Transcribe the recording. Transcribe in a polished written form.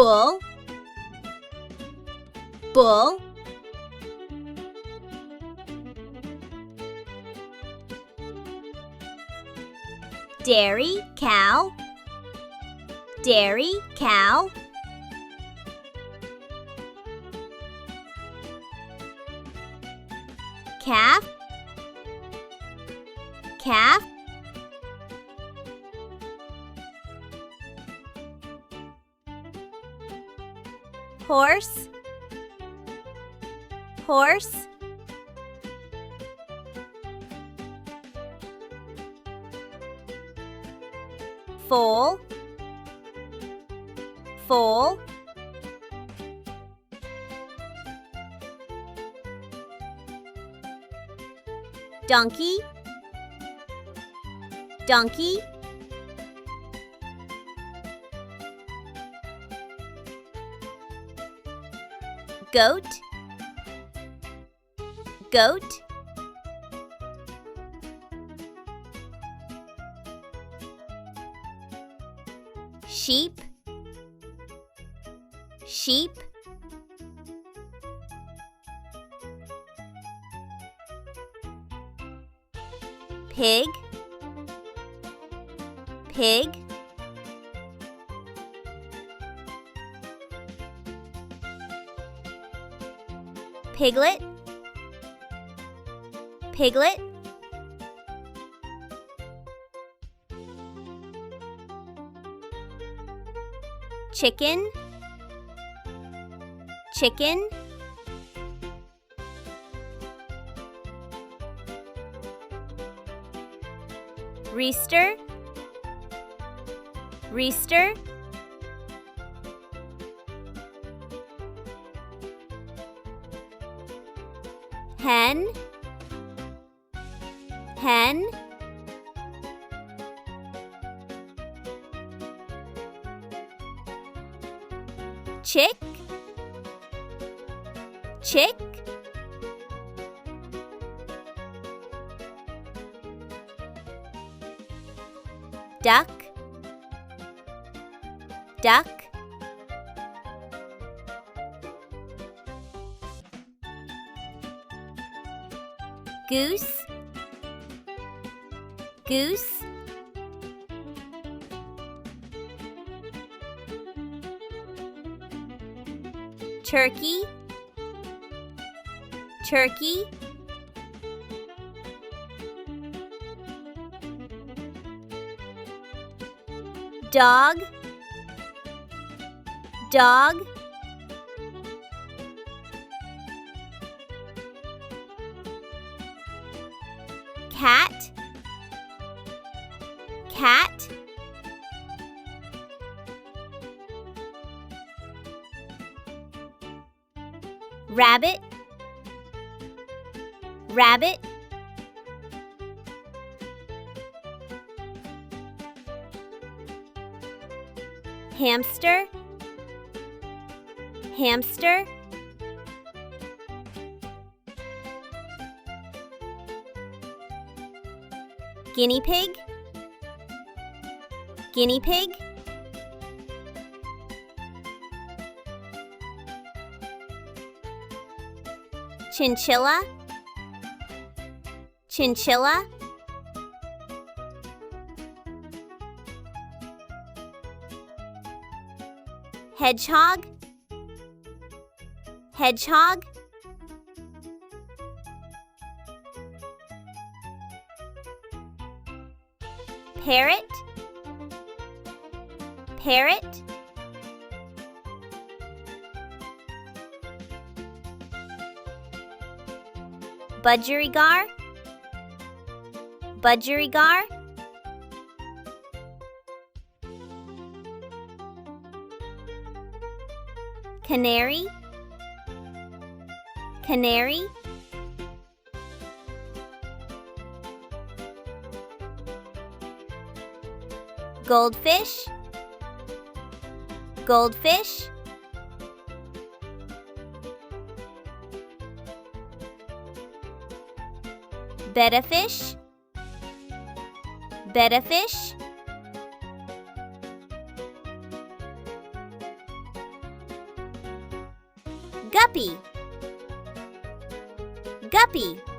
bull, bull. Dairy, cow, dairy, cow. Calf, calf. Horse, horse. Foal, foal. Donkey, donkey. Goat, goat. Sheep, sheep. Pig, pig. Piglet, piglet. Chicken, chicken. Rooster, rooster. Hen, hen. Chick, chick. Duck, duck. Goose, goose. Turkey, turkey. Dog, dog. Cat, cat. Rabbit, rabbit. Hamster, hamster. Guinea pig, guinea pig. Chinchilla, chinchilla. Hedgehog, hedgehog. Parrot, parrot. Budgerigar, budgerigar. Canary, canary. Goldfish, goldfish. Betta fish, betta fish. Guppy. Guppy.